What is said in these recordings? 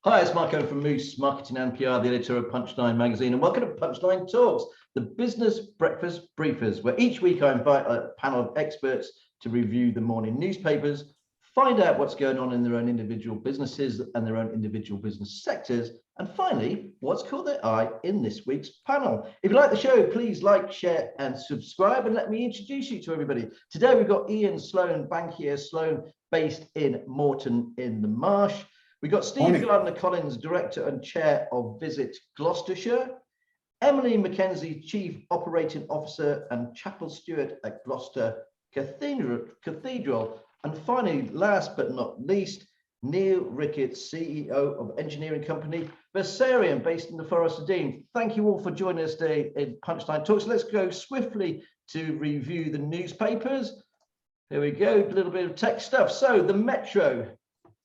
Hi, it's Mark Owen from Moose Marketing and PR, the editor of Punchline magazine, and welcome to Punchline Talks, the business breakfast briefers, where each week I invite a panel of experts to review the morning newspapers, find out what's going on in their own individual businesses and their own individual business sectors, and finally, what's caught their eye in this week's panel. If you like the show, please like, share, and subscribe, and let me introduce you to everybody. Today we've got Ian Sloane, Bankier Sloan, based in Morton-in-Marsh. We've got Steve Gardner-Collins, Director and Chair of Visit Gloucestershire, Emily Mackenzie, Chief Operating Officer and Chapel Steward at Gloucester Cathedral, and finally, last but not least, Neill Ricketts, CEO of engineering company Versarien, based in the Forest of Dean. Thank you all for joining us today in Punchline Talks. Let's go swiftly to review the newspapers. Here we go, a little bit of tech stuff. So the Metro.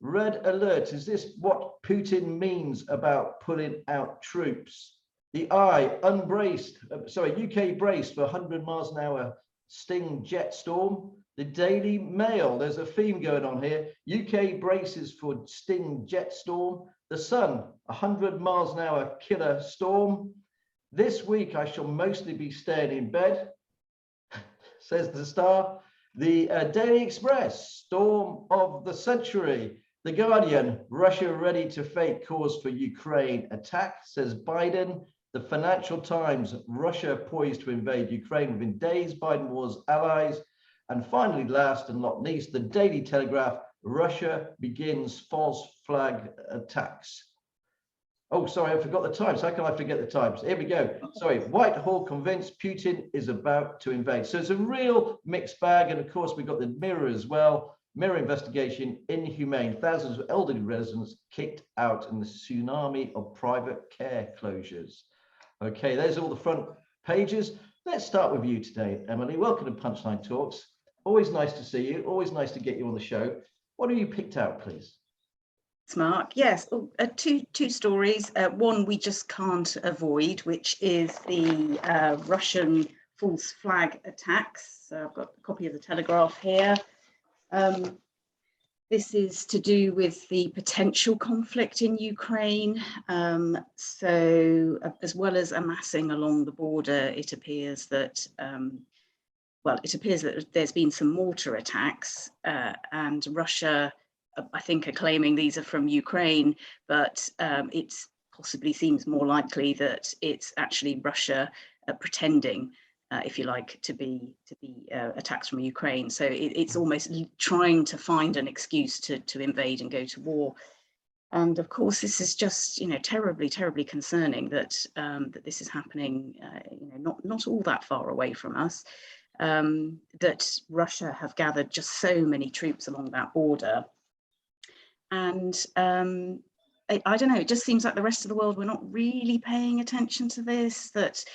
Red alert, is this what Putin means about pulling out troops? The Eye, UK braced for 100 miles an hour Sting jet storm. The Daily Mail, there's a theme going on here. UK braces for Sting jet storm. The Sun, 100 miles an hour killer storm. This week I shall mostly be staying in bed, says the Star. The Daily Express, storm of the century. The Guardian, Russia ready to fake cause for Ukraine attack, says Biden. The Financial Times, Russia poised to invade Ukraine within days, Biden warns allies. And finally, last and not least, the Daily Telegraph, Russia begins false flag attacks. Oh, sorry, I forgot the Times. How can I forget the Times? Here we go. Sorry, Whitehall convinced Putin is about to invade. So it's a real mixed bag. And of course, we've got the Mirror as well. Mirror investigation, inhumane. Thousands of elderly residents kicked out in the tsunami of private care closures. Okay, there's all the front pages. Let's start with you today, Emily. Welcome to Punchline Talks. Always nice to see you. Always nice to get you on the show. What have you picked out, please? Thanks, Mark. Yes, two stories. One we just can't avoid, which is the Russian false flag attacks. So I've got a copy of the Telegraph here. This is to do with the potential conflict in Ukraine. So as well as amassing along the border, it appears that there's been some mortar attacks, and Russia, I think, are claiming these are from Ukraine, but it possibly seems more likely that it's actually Russia pretending, if you like, to be attacks from Ukraine. So it's almost trying to find an excuse to invade and go to war. And of course, this is just, terribly, terribly concerning that that this is happening, not all that far away from us. That Russia have gathered just so many troops along that border. And I don't know, it just seems like the rest of the world, we're not really paying attention to this, that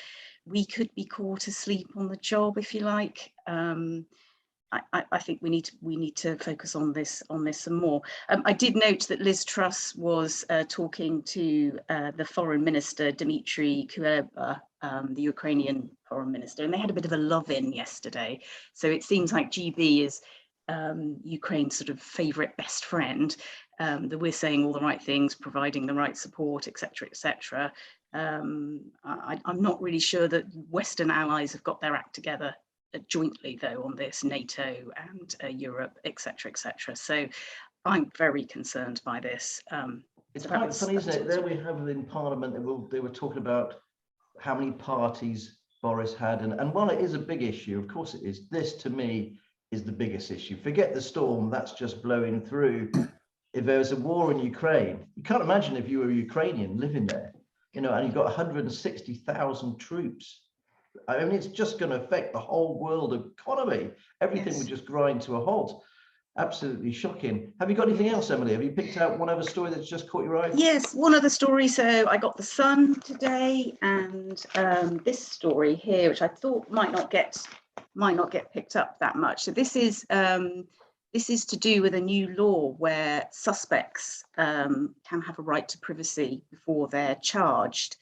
we could be caught asleep on the job, if you like. I think we need to focus on this some more. I did note that Liz Truss was talking to the foreign minister, Dmitry Kuleba, the Ukrainian foreign minister, and they had a bit of a love-in yesterday. So it seems like GB is Ukraine's sort of favourite best friend, that we're saying all the right things, providing the right support, etc., etc. I'm not really sure that Western allies have got their act together jointly, though, on this, NATO and Europe, etc., etc. So I'm very concerned by this. It's quite funny, isn't it? There we have in Parliament, they were talking about how many parties Boris had. And while it is a big issue, of course it is, this to me is the biggest issue. Forget the storm that's just blowing through. If there was a war in Ukraine, you can't imagine if you were a Ukrainian living there, and you've got 160,000 troops. I mean, it's just going to affect the whole world economy. Everything would just grind to a halt. Absolutely shocking. Have you got anything else, Emily? Have you picked out one other story that's just caught your eye? Yes, one other story. So I got the Sun today, and this story here, which I thought might not get picked up that much. So this is to do with a new law where suspects can have a right to privacy before they're charged.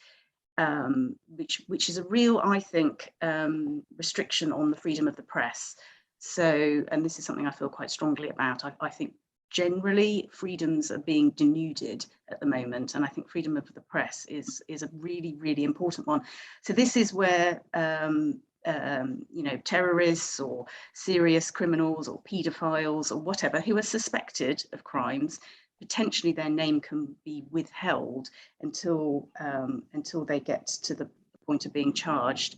Which is a real, I think, restriction on the freedom of the press. So, and this is something I feel quite strongly about. I think generally freedoms are being denuded at the moment, and I think freedom of the press is a really, really important one. So this is where terrorists or serious criminals or paedophiles or whatever who are suspected of crimes, potentially their name can be withheld until they get to the point of being charged,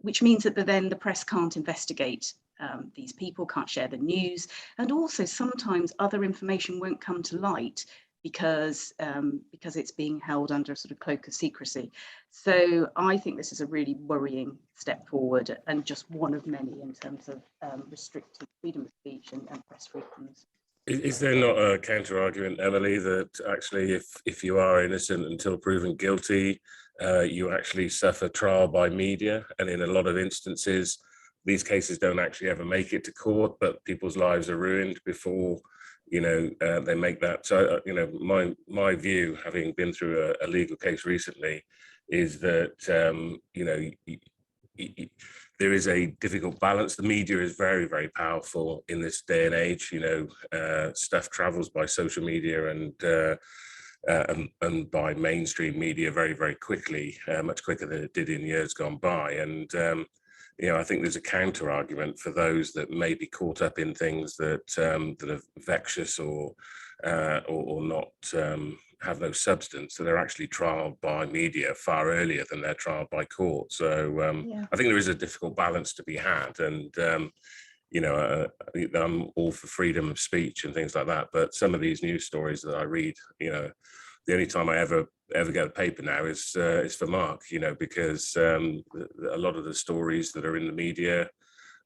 which means that then the press can't investigate these people, can't share the news, and also sometimes other information won't come to light because it's being held under a sort of cloak of secrecy. So I think this is a really worrying step forward, and just one of many in terms of restricting freedom of speech and press freedoms. Is there not a counter argument, Emily, that actually if you are innocent until proven guilty, you actually suffer trial by media, and in a lot of instances these cases don't actually ever make it to court, but people's lives are ruined before they make that. So my view, having been through a legal case recently, is that there is a difficult balance. The media is very, very powerful in this day and age. Stuff travels by social media and by mainstream media very, very quickly, much quicker than it did in years gone by. And I think there's a counter argument for those that may be caught up in things that are vexatious or not have no substance, so they're actually trialed by media far earlier than they're trialed by court. So I think there is a difficult balance to be had, and I'm all for freedom of speech and things like that, but some of these news stories that I read, the only time I ever get a paper now is for Mark, because a lot of the stories that are in the media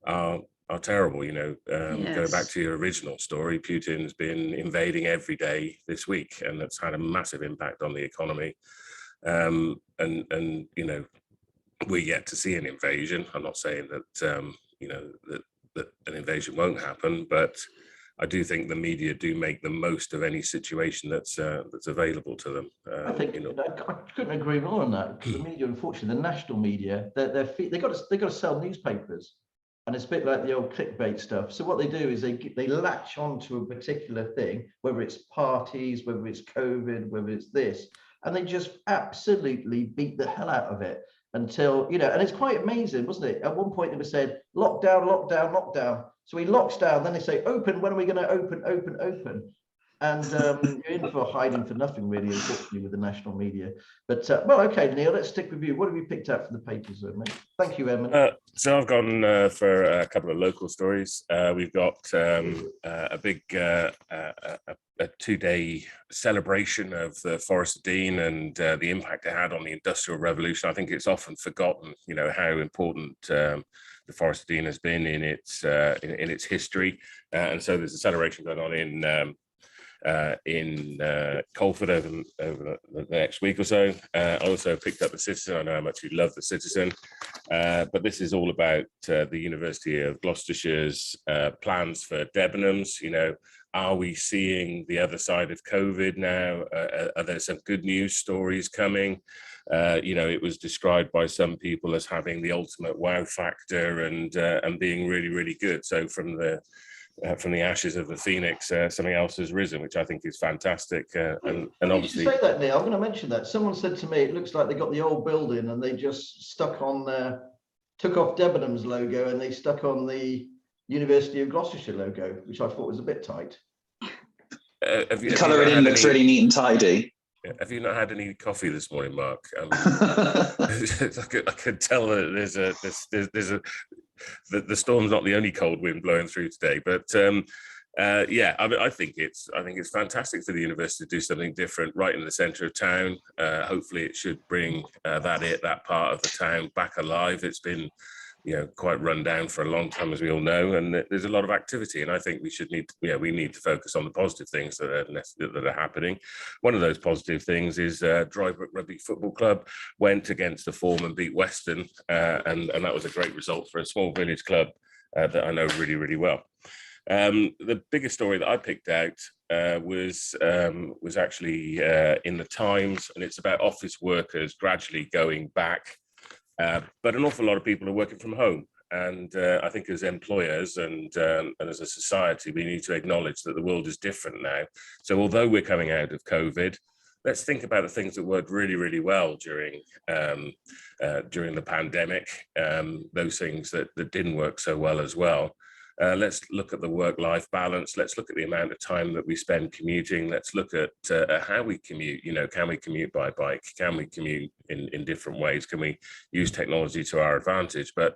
are terrible. Yes. Going back to your original story, Putin's been invading every day this week, and that's had a massive impact on the economy. And we're yet to see an invasion. I'm not saying that that an invasion won't happen, but I do think the media do make the most of any situation that's available to them. I think I couldn't agree more on that, because the media, unfortunately, the national media, they got to sell newspapers, and it's a bit like the old clickbait stuff. So what they do is they latch onto a particular thing, whether it's parties, whether it's COVID, whether it's this, and they just absolutely beat the hell out of it until and it's quite amazing, wasn't it? At one point it was said lockdown, lockdown, lockdown. So he locks down, then they say open. When are we going to open? And you're in for hiding for nothing, really, unfortunately, with the national media. But okay, Neill, let's stick with you. What have you picked out from the papers, mate? Thank you, Emma. So I've gone for a couple of local stories. We've got a big a 2-day celebration of the Forest of Dean and the impact it had on the Industrial Revolution. I think it's often forgotten, how important the Forest of Dean has been in its history, and so there's a celebration going on in Colford over the next week or so. I also picked up the Citizen. I know how much you love the Citizen, but this is all about the University of Gloucestershire's plans for Debenhams. Are we seeing the other side of COVID now? Are there some good news stories coming? It was described by some people as having the ultimate wow factor and being really, really good. So from the ashes of the phoenix, something else has risen, which I think is fantastic. And obviously, you say that, Neil, I'm going to mention that. Someone said to me, it looks like they got the old building and they just took off Debenhams logo and they stuck on the University of Gloucestershire logo, which I thought was a bit tight. The colouring in looks really neat and tidy. Have you not had any coffee this morning, Mark? I could tell that the storm's not the only cold wind blowing through today, but I think it's fantastic for the university to do something different right in the centre of town. Hopefully, it should bring that part of the town back alive. It's been quite run down for a long time, as we all know, and there's a lot of activity. And I think we need to focus on the positive things that are happening. One of those positive things is Drybrook Rugby Football Club went against the form and beat Weston, and that was a great result for a small village club that I know really, really well. The biggest story that I picked out was actually in the Times, and it's about office workers gradually going back. But an awful lot of people are working from home, And I think as employers and as a society, we need to acknowledge that the world is different now. So although we're coming out of COVID, let's think about the things that worked really, really well during the pandemic, those things that didn't work so well as well. Let's look at the work-life balance. Let's look at the amount of time that we spend commuting. Let's look at how we commute. You know, can we commute by bike? Can we commute in different ways? Can we use technology to our advantage? But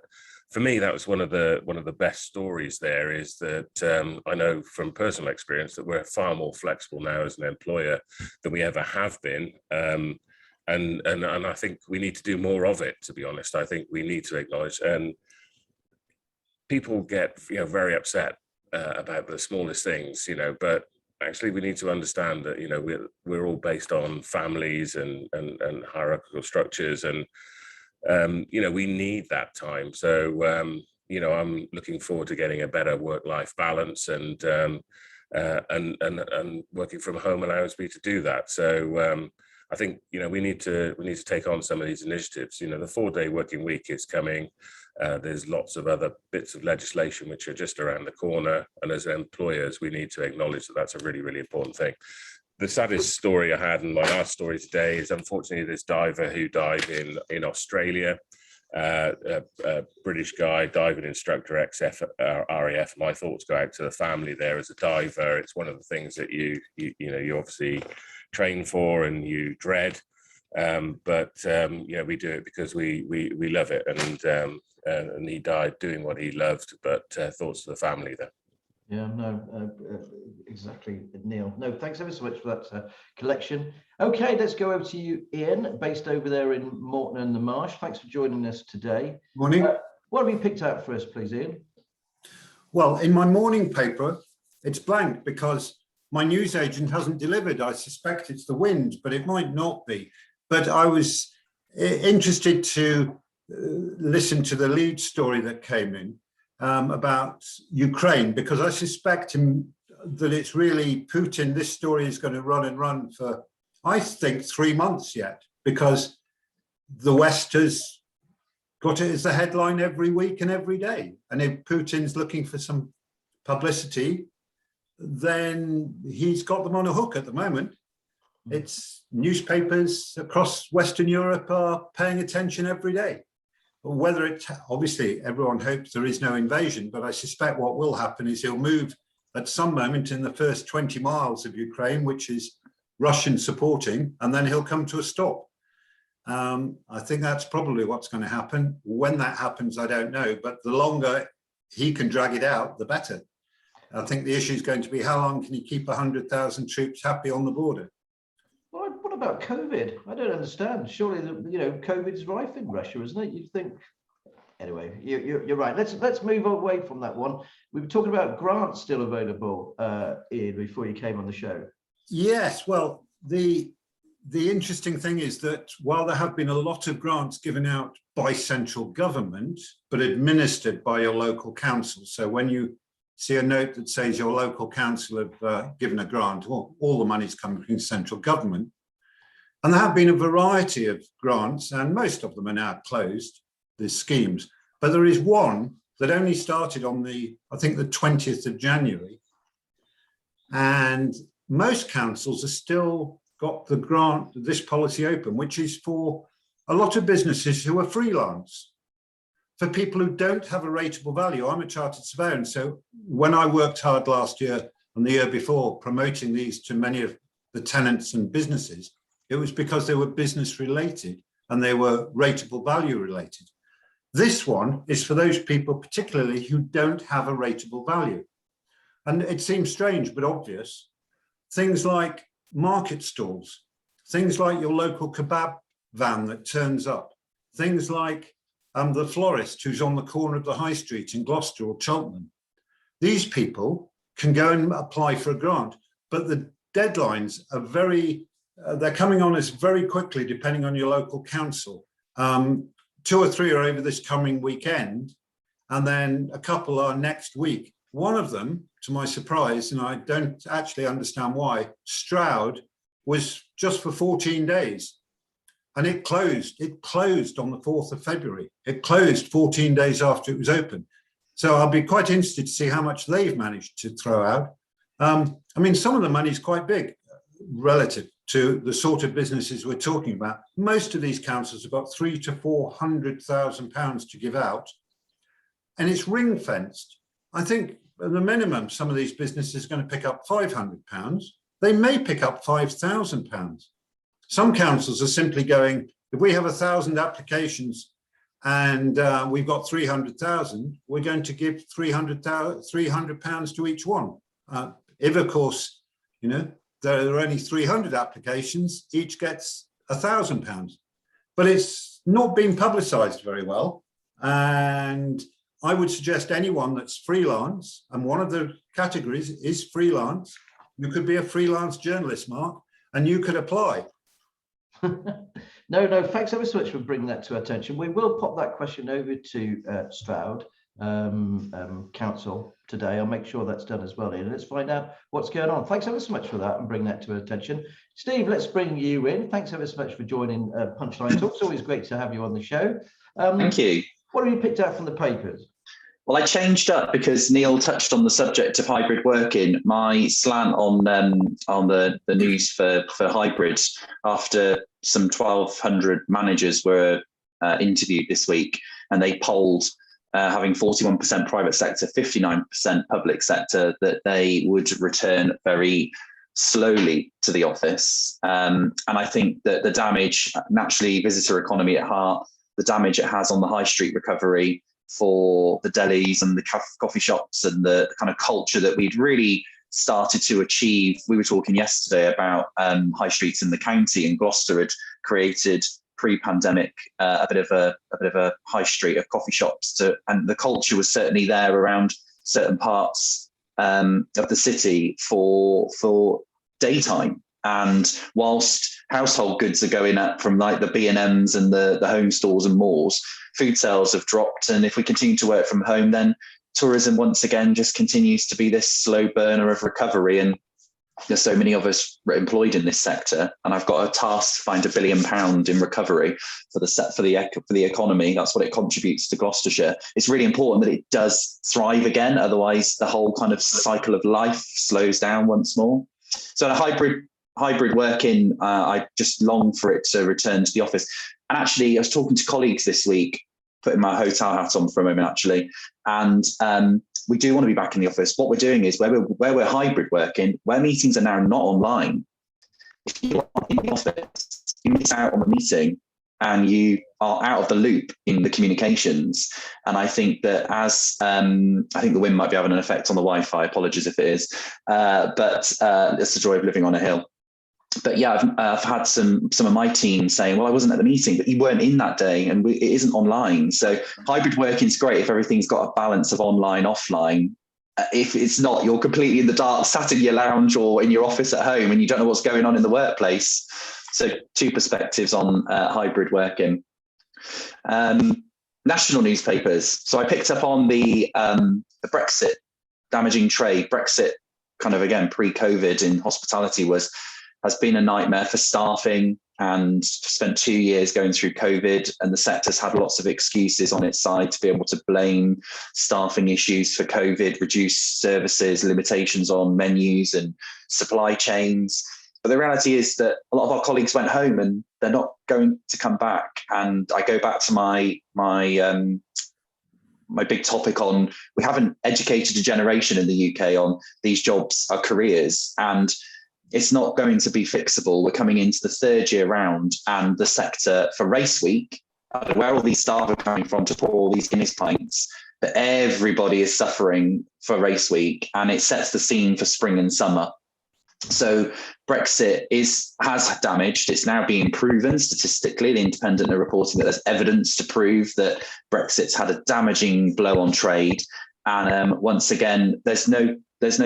for me, that was one of the best stories there, is that I know from personal experience that we're far more flexible now as an employer than we ever have been. And I think we need to do more of it, to be honest. I think we need to acknowledge, and people get very upset about the smallest things, but actually we need to understand that we're all based on families and hierarchical structures, and we need that time. So I'm looking forward to getting a better work-life balance, and working from home allows me to do that. So I think we need to take on some of these initiatives. The 4-day working week is coming. There's lots of other bits of legislation which are just around the corner, and as employers, we need to acknowledge that that's a really, really important thing. The saddest story I had, and my last story today, is unfortunately this diver who died in Australia, a British guy, diving instructor, ex-RAF. My thoughts go out to the family there. As a diver, it's one of the things that you obviously train for and you dread, but we do it because we love it, and he died doing what he loved. But thoughts to the family there. Yeah, no, exactly, Neil. No, thanks ever so much for that collection. Okay, let's go over to you, Ian, based over there in Morton-in-Marsh. Thanks for joining us today. Morning. What have you picked out for us, please, Ian? Well, in my morning paper, it's blank because my newsagent hasn't delivered. I suspect it's the wind, but it might not be. But I was interested to listen to the lead story that came in about Ukraine, because I suspect that it's really Putin. This story is going to run and run for, I think, 3 months yet, because the West has got it as the headline every week and every day. And if Putin's looking for some publicity, then he's got them on a hook at the moment. It's newspapers across Western Europe are paying attention every day. Whether it, obviously, everyone hopes there is no invasion, but I suspect what will happen is he'll move at some moment in the first 20 miles of Ukraine, which is Russian supporting, and then he'll come to a stop. I think that's probably what's going to happen. When that happens, I don't know, but the longer he can drag it out, the better. I think the issue is going to be how long can he keep 100,000 troops happy on the border? Well, what about COVID? I don't understand. Surely, COVID is rife in Russia, isn't it? You'd think. Anyway, you're right. Let's move away from that one. We were talking about grants still available, Ian, before you came on the show. Yes. Well, the interesting thing is that while there have been a lot of grants given out by central government, but administered by your local council. So when you see a note that says your local council have given a grant, well, all the money's coming from central government. And there have been a variety of grants, and most of them are now closed, the schemes. But there is one that only started on I think the 20th of January. And most councils have still got the grant, this policy open, which is for a lot of businesses who are freelance. For people who don't have a rateable value. I'm a chartered surveyor, and so when I worked hard last year and the year before promoting these to many of the tenants and businesses, it was because they were business related and they were rateable value related. This one is for those people particularly who don't have a rateable value. And it seems strange but obvious. Things like market stalls, things like your local kebab van that turns up, things like the florist who's on the corner of the high street in Gloucester or Cheltenham. These people can go and apply for a grant, but the deadlines are they're coming on us very quickly, depending on your local council. 2 or 3 are over this coming weekend, and then a couple are next week. One of them, to my surprise, and I don't actually understand why, Stroud, was just for 14 days. and it closed. It closed on the 4th of February. It closed 14 days after it was open. So I'll be quite interested to see how much they've managed to throw out. I mean, some of the money is quite big relative to the sort of businesses we're talking about. Most of these councils have got £300,000 to £400,000 to give out, and it's ring fenced. I think at the minimum, some of these businesses are going to pick up £500. They may pick up £5,000. Some councils are simply going, if we have 1,000 applications and we've got 300,000, we're going to give £300 to each one. If, of course, you know, there are only 300 applications, each gets £1,000. But it's not been publicised very well. And I would suggest anyone that's freelance, and one of the categories is freelance. You could be a freelance journalist, Mark, and you could apply. No, thanks ever so much for bringing that to our attention. We will pop that question over to Stroud Council today. I'll make sure that's done as well, Ian. Let's find out what's going on. Thanks ever so much for that and bring that to our attention. Steve, let's bring you in. Thanks ever so much for joining Punchline Talks. It's always great to have you on the show. Thank you. What have you picked out from the papers? Well, I changed up because Neill touched on the subject of hybrid working. My slant on the news for hybrid, after some 1,200 managers were interviewed this week, and they polled, having 41% private sector, 59% public sector, that they would return very slowly to the office. And I think that the damage, naturally visitor economy at heart, the damage it has on the high street recovery for the delis and the coffee shops and the kind of culture that we'd really started to achieve. We were talking yesterday about high streets in the county, and Gloucester had created pre-pandemic a bit of a high street of coffee shops, and the culture was certainly there around certain parts of the city for daytime. And whilst household goods are going up from like the B&Ms and the home stores and malls, food sales have dropped. And if we continue to work from home, then tourism once again just continues to be this slow burner of recovery. And there's so many of us employed in this sector, and I've got a task to find £1 billion in recovery for the economy. That's what it contributes to Gloucestershire. It's really important that it does thrive again. Otherwise, the whole kind of cycle of life slows down once more. So the hybrid working, I just long for it to return to the office. And actually, I was talking to colleagues this week, putting my hotel hat on for a moment, actually, and we do want to be back in the office. What we're doing is where we're hybrid working, where meetings are now not online, if you're in the office, you miss out on the meeting and you are out of the loop in the communications. And I think that I think the wind might be having an effect on the Wi-Fi, apologies if it is, but it's the joy of living on a hill. But yeah, I've had some of my team saying, well, I wasn't at the meeting, but you weren't in that day, and it isn't online. So hybrid working is great if everything's got a balance of online, offline. If it's not, you're completely in the dark, sat in your lounge or in your office at home, and you don't know what's going on in the workplace. So two perspectives on hybrid working. National newspapers. So I picked up on the Brexit damaging trade. Brexit, kind of again pre-COVID in hospitality, has been a nightmare for staffing, and spent 2 years going through COVID, and the sector's had lots of excuses on its side to be able to blame staffing issues for COVID, reduced services, limitations on menus and supply chains. But the reality is that a lot of our colleagues went home and they're not going to come back. And I go back to my big topic on, we haven't educated a generation in the UK on these jobs are careers, and it's not going to be fixable. We're coming into the third year round, and the sector for race week, I don't know where all these staff are coming from to pour all these Guinness pints, but everybody is suffering for race week, and it sets the scene for spring and summer. So Brexit has damaged. It's now being proven statistically. The Independent are reporting that there's evidence to prove that Brexit's had a damaging blow on trade. And once again, there's no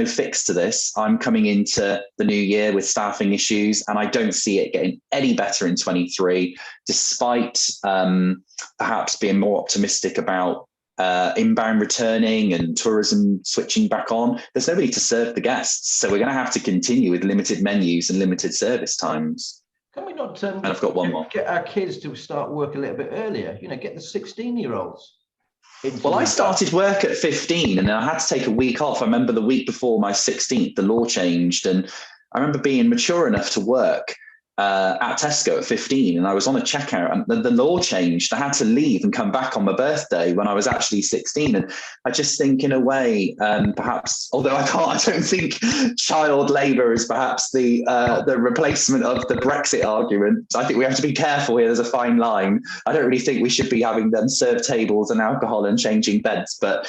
fix to this. I'm coming into the new year with staffing issues, and I don't see it getting any better in 23, despite perhaps being more optimistic about inbound returning and tourism switching back on. There's nobody to serve the guests. So we're going to have to continue with limited menus and limited service times. Can we not And I've got one more. get our kids to start work a little bit earlier? You know, get the 16-year-olds. Well, I started work at 15 and then I had to take a week off. I remember the week before my 16th, the law changed. And I remember being mature enough to work at Tesco at 15, and I was on a checkout and the law changed. I had to leave and come back on my birthday when I was actually 16. And I just think in a way, perhaps, although I don't think child labour is perhaps the replacement of the Brexit argument. I think we have to be careful here. There's a fine line. I don't really think we should be having them serve tables and alcohol and changing beds, but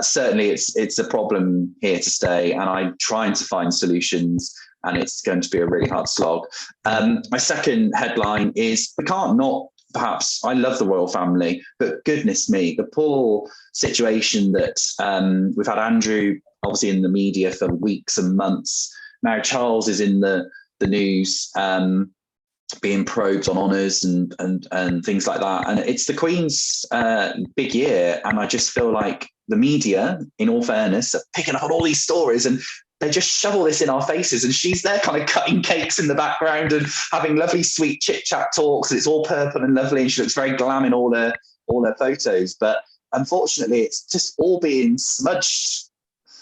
certainly it's a problem here to stay, and I'm trying to find solutions, and it's going to be a really hard slog. My second headline is, we can't not, perhaps, I love the royal family, but goodness me, the poor situation that we've had Andrew obviously in the media for weeks and months. Now Charles is in the news, being probed on honours and things like that. And it's the Queen's big year. And I just feel like the media, in all fairness, are picking up on all these stories and they just shovel this in our faces. And she's there kind of cutting cakes in the background and having lovely, sweet chit-chat talks. And it's all purple and lovely. And she looks very glam in all her photos. But unfortunately, it's just all being smudged.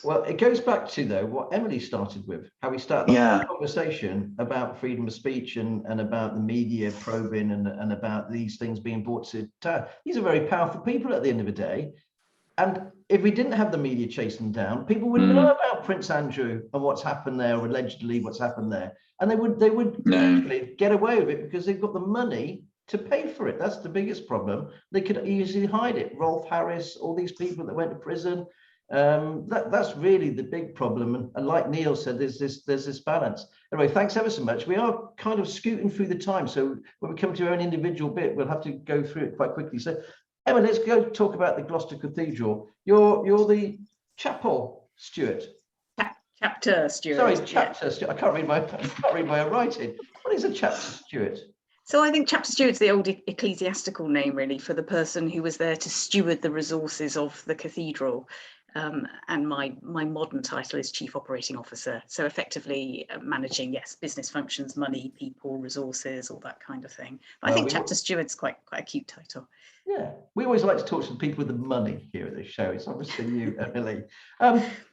Well, it goes back to, though, what Emily started with, how we started the conversation about freedom of speech and about the media probing and about these things being brought to town. These are very powerful people at the end of the day. And if we didn't have the media chasing them down, people would know about Prince Andrew and what's happened there, or allegedly what's happened there. And they would actually get away with it because they've got the money to pay for it. That's the biggest problem. They could easily hide it. Rolf Harris, all these people that went to prison. That's really the big problem, and like Neill said, there's this balance. Anyway, thanks ever so much. We are kind of scooting through the time, so when we come to our own individual bit, we'll have to go through it quite quickly. So Emma, let's go talk about the Gloucester Cathedral. You're the chapel steward. Chapter steward. Sorry, chapter steward. I can't read my writing. What is a chapter steward? So I think chapter steward's the old ecclesiastical name, really, for the person who was there to steward the resources of the cathedral. And my modern title is Chief Operating Officer. So effectively managing, business functions, money, people, resources, all that kind of thing. But I think chapter steward's quite a cute title. Yeah, we always like to talk to the people with the money here at this show. It's obviously you, Emily.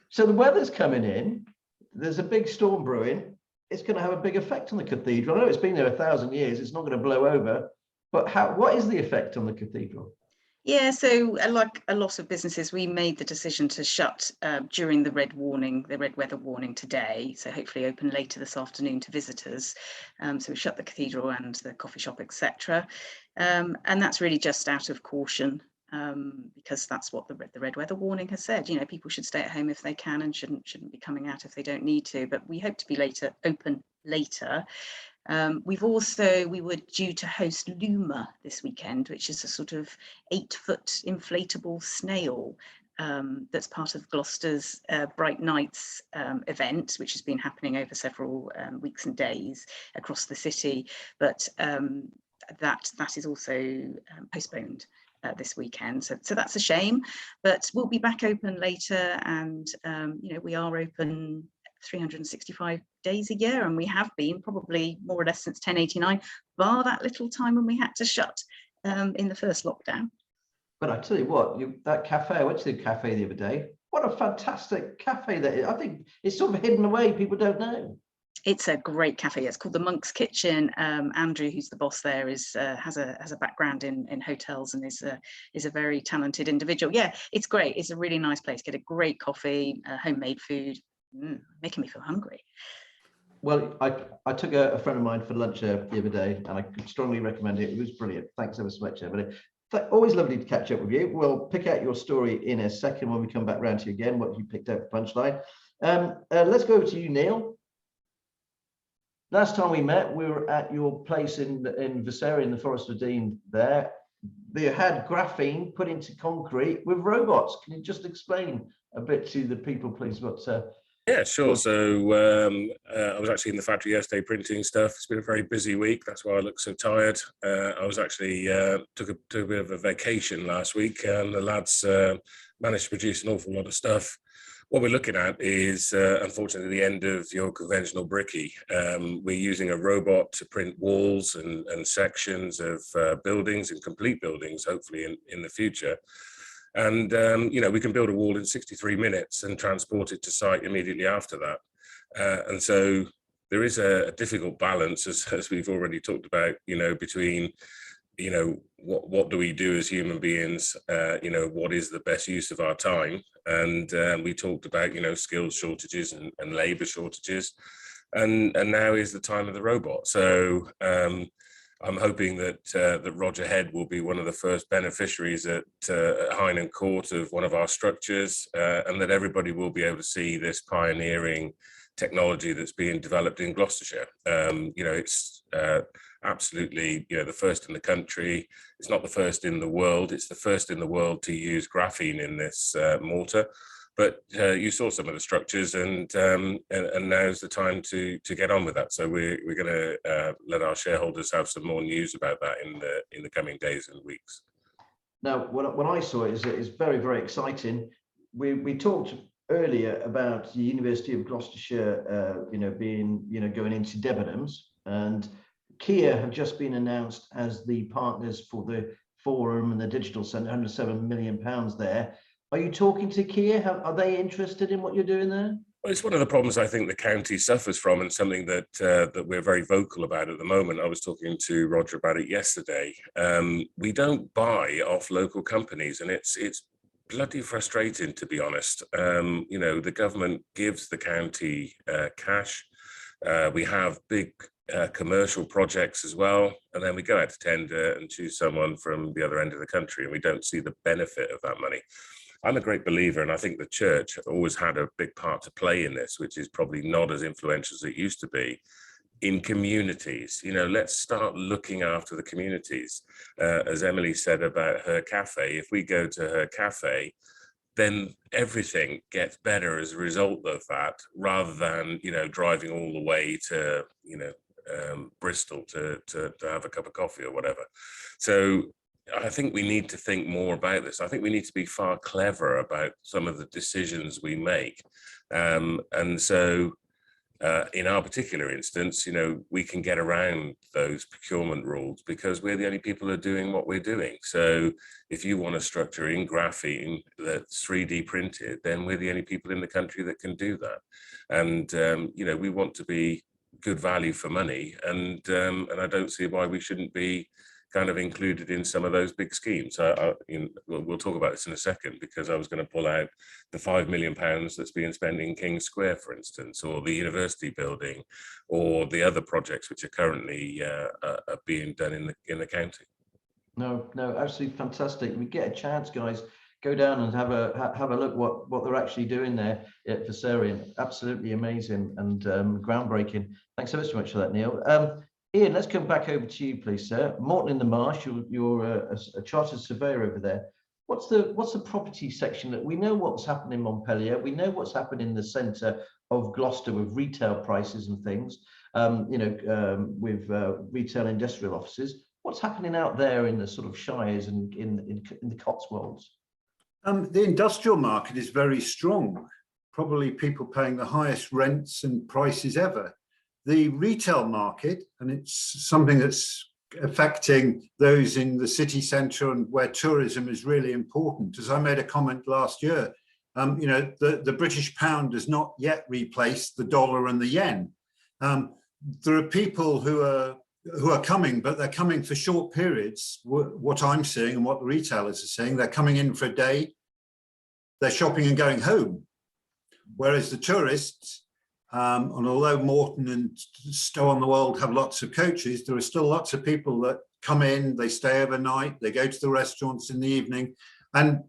So the weather's coming in. There's a big storm brewing. It's going to have a big effect on the cathedral. I know it's been there 1,000 years. It's not going to blow over. But what is the effect on the cathedral? Yeah, so like a lot of businesses, we made the decision to shut during the red weather warning today. So hopefully open later this afternoon to visitors. So we shut the cathedral and the coffee shop, etc. And that's really just out of caution, because that's what the red weather warning has said. You know, people should stay at home if they can and shouldn't be coming out if they don't need to. But we hope to be open later. We were due to host Luma this weekend, which is a sort of 8-foot inflatable snail that's part of Gloucester's Bright Nights event, which has been happening over several weeks and days across the city. But that is also postponed this weekend. So that's a shame, but we'll be back open later, and we are open 365 days a year, and we have been probably more or less since 1089, bar that little time when we had to shut in the first lockdown. But I tell you what, that cafe, I went to the cafe the other day. What a fantastic cafe that is. I think it's sort of hidden away, people don't know. It's a great cafe. It's called the Monk's Kitchen. Andrew, who's the boss there, has a background in hotels and is a very talented individual. Yeah, it's great. It's a really nice place. Get a great coffee, homemade food. Making me feel hungry. Well, I took a friend of mine for lunch the other day, and I could strongly recommend it. It was brilliant. Thanks ever so much, Emily. Always lovely to catch up with you. We'll pick out your story in a second when we come back round to you again, what you picked out for Punchline. Let's go over to you, Neill. Last time we met, we were at your place in Versarien, the Forest of Dean there. They had graphene put into concrete with robots. Can you just explain a bit to the people, please, what Yeah, sure. So I was actually in the factory yesterday printing stuff. It's been a very busy week. That's why I look so tired. I was actually took a bit of a vacation last week, and the lads managed to produce an awful lot of stuff. What we're looking at is, unfortunately, the end of your conventional brickie. We're using a robot to print walls and sections of buildings and complete buildings, hopefully in the future. And, we can build a wall in 63 minutes and transport it to site immediately after that. And so there is a difficult balance, as we've already talked about, between what do we do as human beings, what is the best use of our time, and we talked about skills shortages and labor shortages, and now is the time of the robot. So I'm hoping that Roger Head will be one of the first beneficiaries at Hynham Court of one of our structures, and that everybody will be able to see this pioneering technology that's being developed in Gloucestershire. It's absolutely, the first in the country. It's not the first in the world. It's the first in the world to use graphene in this mortar. But you saw some of the structures, and now's the time to get on with that. So we're going to let our shareholders have some more news about that in the coming days and weeks. Now, when I saw it, it's very, very exciting. We talked earlier about the University of Gloucestershire, being, going into Debenhams, and Kia have just been announced as the partners for the forum and the digital centre, £107 million there. Are you talking to Kia? Are they interested in what you're doing there? Well, it's one of the problems I think the county suffers from, and something that we're very vocal about at the moment. I was talking to Roger about it yesterday. We don't buy off local companies, and it's bloody frustrating, to be honest. The government gives the county cash. We have big commercial projects as well, and then we go out to tender and choose someone from the other end of the country, and we don't see the benefit of that money. I'm a great believer, and I think the church always had a big part to play in this, which is probably not as influential as it used to be, in communities. Let's start looking after the communities. As Emily said about her cafe, if we go to her cafe, then everything gets better as a result of that, rather than, driving all the way to, Bristol to have a cup of coffee or whatever. So I think we need to think more about this. I think we need to be far cleverer about some of the decisions we make. And so in our particular instance, we can get around those procurement rules because we're the only people who are doing what we're doing. So if you want a structure in graphene that's 3D printed, then we're the only people in the country that can do that. And, we want to be good value for money. And I don't see why we shouldn't be kind of included in some of those big schemes. We'll talk about this in a second, because I was going to pull out the £5 million that's being spent in King's Square, for instance, or the university building, or the other projects which are currently are being done in the county. No, absolutely fantastic. We get a chance, guys, go down and have a look what they're actually doing there at Versarien. Absolutely amazing and groundbreaking. Thanks so much for that, Neill. Ian, let's come back over to you, please, sir. Morton-in-Marsh, you're a chartered surveyor over there. What's the property section? That we know what's happening in Montpellier. We know what's happened in the centre of Gloucester with retail prices and things. With retail industrial offices. What's happening out there in the sort of shires and in the Cotswolds? The industrial market is very strong. Probably people paying the highest rents and prices ever. The retail market, and it's something that's affecting those in the city centre and where tourism is really important. As I made a comment last year, the British pound does not yet replace the dollar and the yen. There are people who are coming, but they're coming for short periods. What I'm seeing and what the retailers are saying, they're coming in for a day, they're shopping and going home. Whereas the tourists, and although Morton and Stow-on-the-Wold have lots of coaches, there are still lots of people that come in, they stay overnight, they go to the restaurants in the evening. And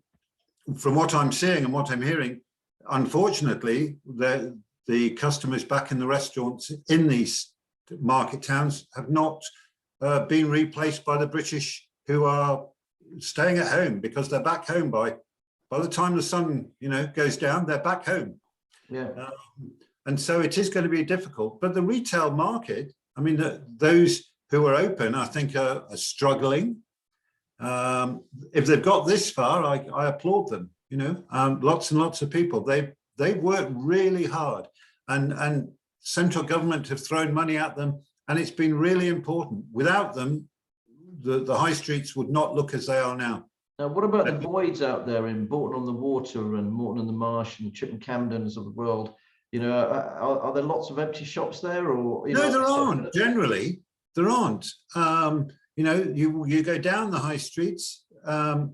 from what I'm seeing and what I'm hearing, unfortunately, the customers back in the restaurants in these market towns have not been replaced by the British, who are staying at home because they're back home by the time the sun goes down, they're back home. Yeah. And so it is going to be difficult. But the retail market, I mean, those who are open, I think, are struggling. If they've got this far, I applaud them. Lots and lots of people. they've worked really hard, and central government have thrown money at them, and it's been really important. Without them, the high streets would not look as they are now. Now, what about the voids out there in Bourton-on-the-Water and Morton-in-Marsh and Chippenham Camdens of the world? You know, are there lots of empty shops there, or no? There aren't. Generally, there aren't. You know, you go down the high streets, and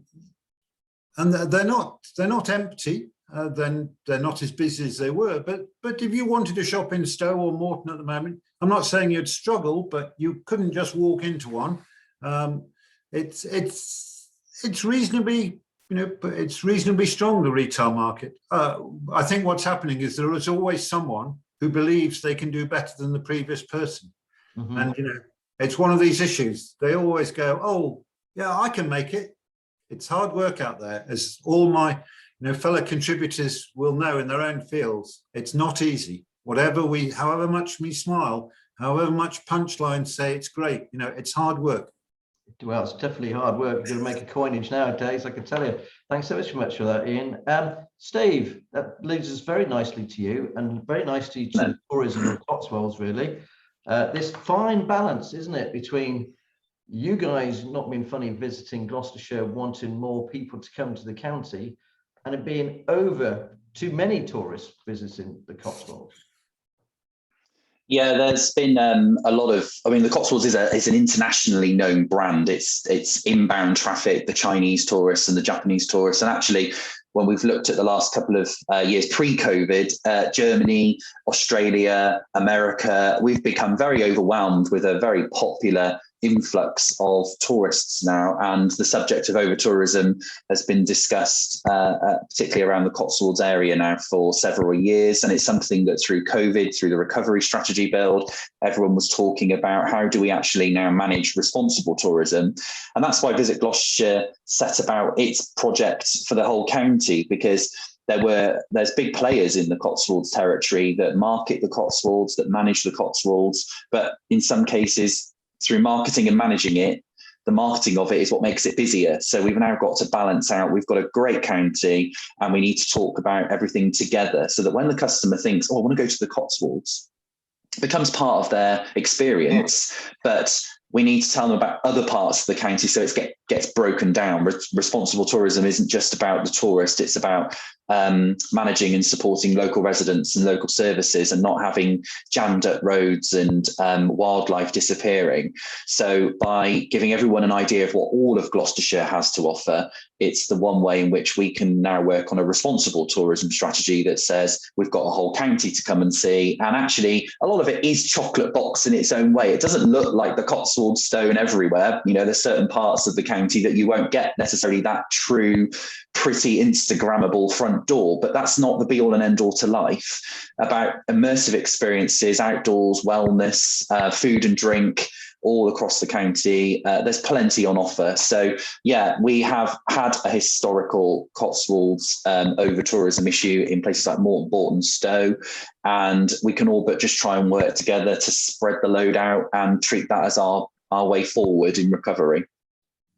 they're not empty. Then they're not as busy as they were. But if you wanted to shop in Stowe or Morton at the moment, I'm not saying you'd struggle, but you couldn't just walk into one. It's reasonably, you know, it's reasonably strong, the retail market. I think what's happening is there is always someone who believes they can do better than the previous person. Mm-hmm. And, you know, it's one of these issues. They always go, oh, yeah, I can make it. It's hard work out there, as all my, you know, fellow contributors will know in their own fields. It's not easy. However much we smile, however much Punchline say it's great, you know, it's hard work. Well, it's definitely hard work. You're going to make a coinage nowadays, I can tell you. Thanks so much for that, Ian. Steve, that leads us very nicely to you, and very nicely to tourism of Cotswolds, really. This fine balance, isn't it, between you guys not being funny visiting Gloucestershire, wanting more people to come to the county, and it being over too many tourists visiting the Cotswolds. Yeah, there's been a lot of, I mean, the Cotswolds is an internationally known brand. It's inbound traffic, the Chinese tourists and the Japanese tourists. And actually, when we've looked at the last couple of years pre-COVID, Germany, Australia, America, we've become very overwhelmed with a very popular influx of tourists now, and the subject of over-tourism has been discussed, particularly around the Cotswolds area now for several years, and it's something that through COVID, through the recovery strategy build, everyone was talking about how do we actually now manage responsible tourism, and that's why Visit Gloucestershire set about its project for the whole county, because there's big players in the Cotswolds territory that market the Cotswolds, that manage the Cotswolds, but in some cases, through marketing and managing it, the marketing of it is what makes it busier. So we've now got to balance out. We've got a great county and we need to talk about everything together so that when the customer thinks, oh, I want to go to the Cotswolds, it becomes part of their experience. But we need to tell them about other parts of the county so it gets broken down. Responsible tourism isn't just about the tourist, it's about managing and supporting local residents and local services and not having jammed up roads and wildlife disappearing. So by giving everyone an idea of what all of Gloucestershire has to offer, it's the one way in which we can now work on a responsible tourism strategy that says we've got a whole county to come and see. And actually, a lot of it is chocolate box in its own way. It doesn't look like the Cotswolds stone everywhere. You know, there's certain parts of the county that you won't get necessarily that true, pretty Instagrammable front door, but that's not the be all and end all to life. About immersive experiences, outdoors, wellness, food and drink, all across the county. There's plenty on offer. So yeah, we have had a historical Cotswolds over tourism issue in places like Morton, Bourton, Stowe, and we can all but just try and work together to spread the load out and treat that as our way forward in recovery.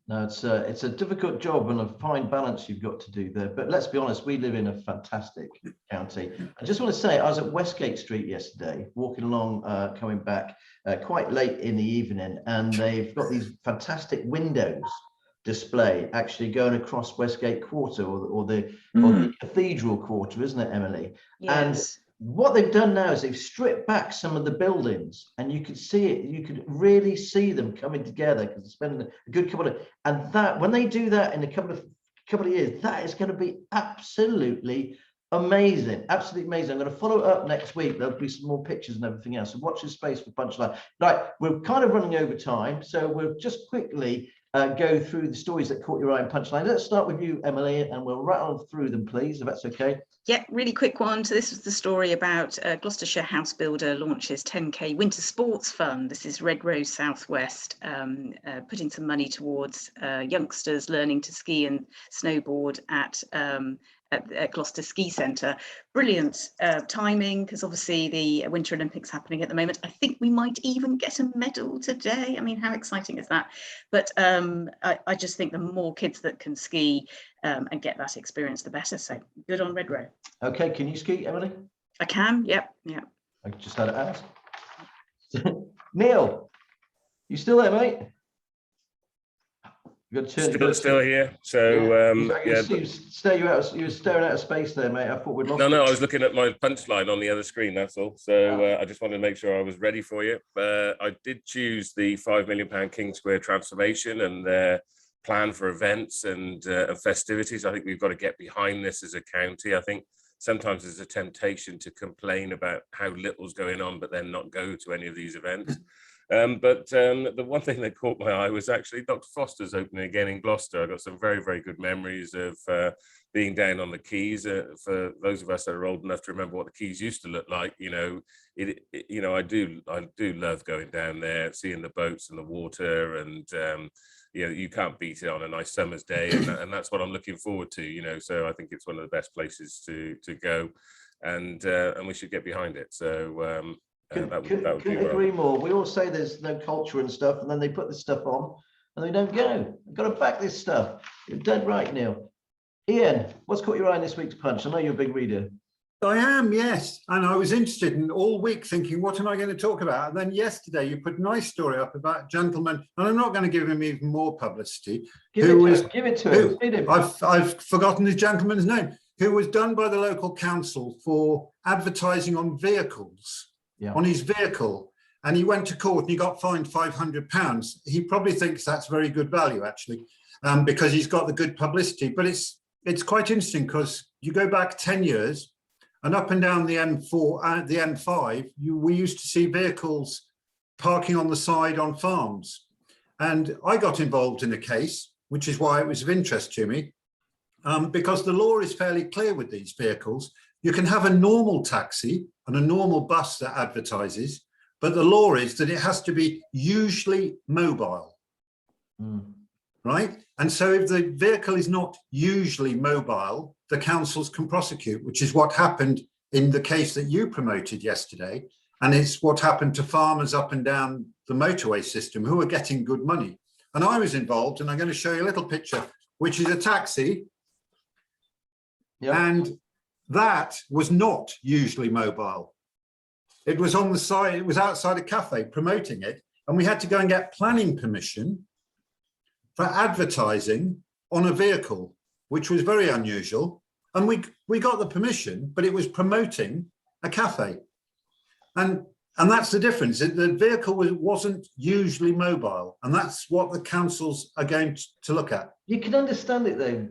No, it's a difficult job and a fine balance you've got to do there. But let's be honest, we live in a fantastic county. I just want to say, I was at Westgate Street yesterday, walking along, coming back quite late in the evening, and they've got these fantastic windows display actually going across Westgate Quarter or the Cathedral Quarter, isn't it, Emily? Yes. And what they've done now is they've stripped back some of the buildings, and you could see it. You could really see them coming together because they're spending a good couple of. And that when they do that in a couple of years, that is going to be absolutely amazing, absolutely amazing. I'm going to follow it up next week. There'll be some more pictures and everything else. So watch this space for Punchline. Right, we're kind of running over time, so we'll just quickly go through the stories that caught your eye in Punchline. Let's start with you, Emily, and we'll rattle through them, please, if that's okay. Yeah, really quick one. So this was the story about Gloucestershire house builder launches 10k winter sports fund. This is Red Rose Southwest, putting some money towards youngsters learning to ski and snowboard at at Gloucester Ski Centre. Brilliant timing, because obviously the Winter Olympics happening at the moment. I think we might even get a medal today. I mean, how exciting is that? But I just think the more kids that can ski and get that experience, the better. So good on Redrow. Okay, can you ski, Emily? I can, yep. I just had to ask. Neill, you still there, mate? You got to turn. Still here. So you were staring out of space there, mate. I thought we'd lost. No, I was looking at my punchline on the other screen. That's all. So I just wanted to make sure I was ready for you. I did choose the £5 million King Square transformation and their plan for events and festivities. I think we've got to get behind this as a county. I think sometimes there's a temptation to complain about how little's going on, but then not go to any of these events. But the one thing that caught my eye was actually Dr. Foster's opening again in Gloucester. I got some very, very good memories of being down on the quays. For those of us that are old enough to remember what the quays used to look like, I do love going down there, seeing the boats and the water, and you can't beat it on a nice summer's day, and that's what I'm looking forward to. So I think it's one of the best places to go, and we should get behind it. So. Couldn't agree more. We all say there's no culture and stuff, and then they put this stuff on and they don't go. We've got to back this stuff. You're dead right, Neill. Ian, what's caught your eye in this week's Punch? I know you're a big reader. I am, yes. And I was interested in all week thinking, what am I going to talk about? And then yesterday you put a nice story up about a gentleman, and I'm not going to give him even more publicity. Give it to him. I've forgotten the gentleman's name, who was done by the local council for advertising on vehicles. Yeah. On his vehicle, and he went to court and he got fined £500. He probably thinks that's very good value, actually, because he's got the good publicity. But it's quite interesting, because you go back 10 years and up and down the M4 and the M5, we used to see vehicles parking on the side on farms. And I got involved in a case, which is why it was of interest to me, because the law is fairly clear with these vehicles. You can have a normal taxi and a normal bus that advertises, but the law is that it has to be usually mobile, right? And so if the vehicle is not usually mobile, the councils can prosecute, which is what happened in the case that you promoted yesterday. And it's what happened to farmers up and down the motorway system who are getting good money. And I was involved, and I'm going to show you a little picture, which is a taxi. Yep. And that was not usually mobile. It was on the side, it was outside a cafe promoting it, and we had to go and get planning permission for advertising on a vehicle, which was very unusual. And we got the permission, but it was promoting a cafe. And that's the difference. The vehicle wasn't usually mobile, and that's what the councils are going to look at. You can understand it though,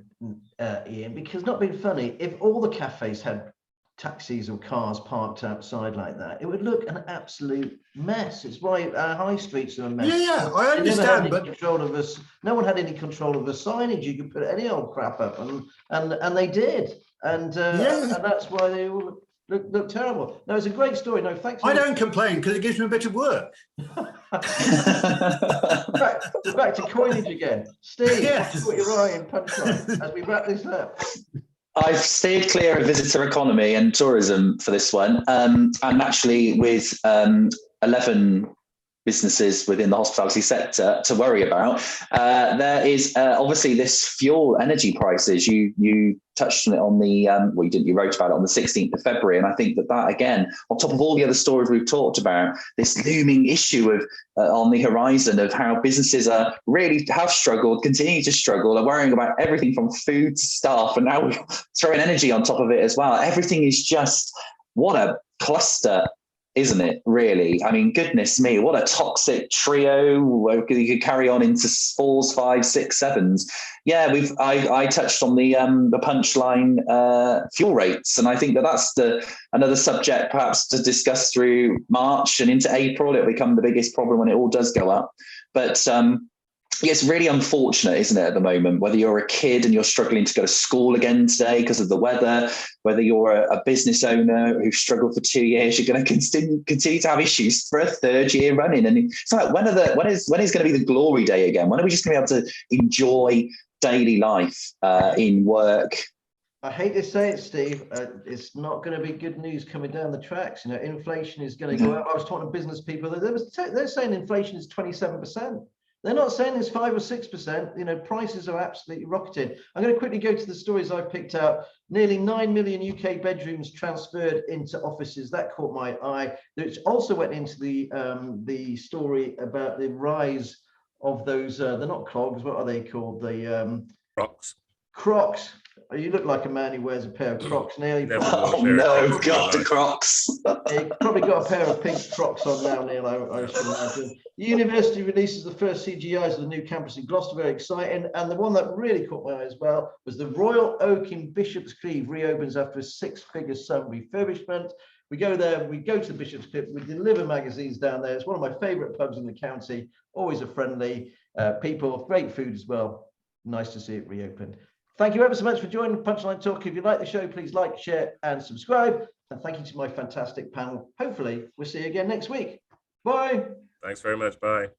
Ian, because not being funny, if all the cafes had taxis or cars parked outside like that, it would look an absolute mess. It's why our high streets are a mess. Yeah, I understand, but no one had any control of the signage. You could put any old crap up, and they did, and that's why they all look terrible. No, it's a great story. No, thanks. I don't complain because it gives me a bit of work. back to coinage again. Steve, yes. What your eye in Punchline as we wrap this up. I've stayed clear of visitor economy and tourism for this one. And actually with 11 businesses within the hospitality sector to worry about, there is obviously this fuel energy prices. You touched on it on the, you wrote about it on the 16th of February. And I think that again, on top of all the other stories we've talked about, this looming issue of on the horizon of how businesses have struggled, continue to struggle, are worrying about everything from food to staff, and now we're throwing energy on top of it as well. Everything is just, what a cluster, isn't it, really? I mean, goodness me, what a toxic trio. You could carry on into 4s, 5s, 6s, 7s. Yeah, I touched on the Punchline fuel rates, and I think that's another subject perhaps to discuss through March and into April. It'll become the biggest problem when it all does go up. But it's really unfortunate, isn't it, at the moment, whether you're a kid and you're struggling to go to school again today because of the weather, whether you're a business owner who's struggled for 2 years, you're going to continue to have issues for a 3rd year running. And it's like, when is going to be the glory day again? When are we just going to be able to enjoy daily life in work, I hate to say it, Steve, it's not going to be good news coming down the tracks. You know, inflation is going to go up. I was talking to business people. They're saying inflation is 27%. They're not saying it's 5 or 6%. You know, prices are absolutely rocketing. I'm going to quickly go to the stories I picked out. Nearly 9 million UK bedrooms transferred into offices. That caught my eye. It also went into the story about the rise of those. They're not clogs. What are they called? The Crocs. Crocs. You look like a man who wears a pair of Crocs. Neil, Oh no, God, the Crocs. you've probably got a pair of pink Crocs on now, Neil, I should imagine. The university releases the first CGIs of the new campus in Gloucester, very exciting. And the one that really caught my eye as well was the Royal Oak in Bishop's Cleeve reopens after a 6-figure sum refurbishment. We go there, we go to the Bishop's Cleeve, we deliver magazines down there. It's one of my favourite pubs in the county, always a friendly people, great food as well. Nice to see it reopened. Thank you ever so much for joining Punchline Talk. If you like the show, please like, share, and subscribe. And thank you to my fantastic panel. Hopefully, we'll see you again next week. Bye. Thanks very much. Bye.